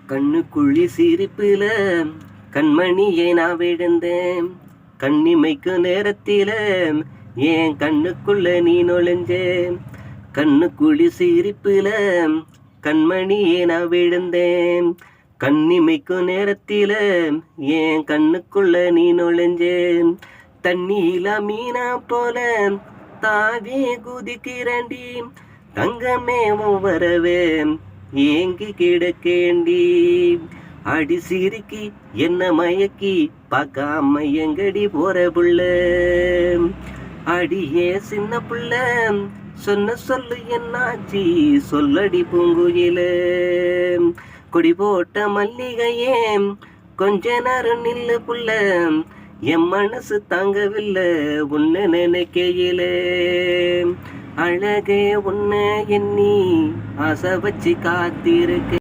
கண்ணுக்குழி சிரிப்புல கண்மணியை நான் விழுந்தேன். கண்ணிமைக்கு நேரத்தில என் கண்ணுக்குள்ள நீ நுழைஞ்சேன். கண்ணுக்குழி சிரிப்புல கண்மணியை நான் விழுந்தேன். கண்ணிமைக்கு நேரத்தில என் கண்ணுக்குள்ள நீ நுழைஞ்சேன். தண்ணியில மீனா போல தாவே குதிக்கிறண்டி, தங்கமே வரவே ஏங்கி கிடக்கேண்டி. அடி சிரிக்கி என்ன மயக்கி பார்க்காம எங்கடி போற புள்ள. அடியே சின்ன புள்ள சொன்ன சொல்லு என்னாச்சி சொல்லடி பூங்குயில. கொடி போட்ட மல்லிகையே கொஞ்ச நேரம் நில்லு புள்ள, என் மனசு தாங்கவில்லை உன்னை நினைக்கையிலே. அழகே உன்னை எண்ணி ஆசை வச்சு காத்திருக்க.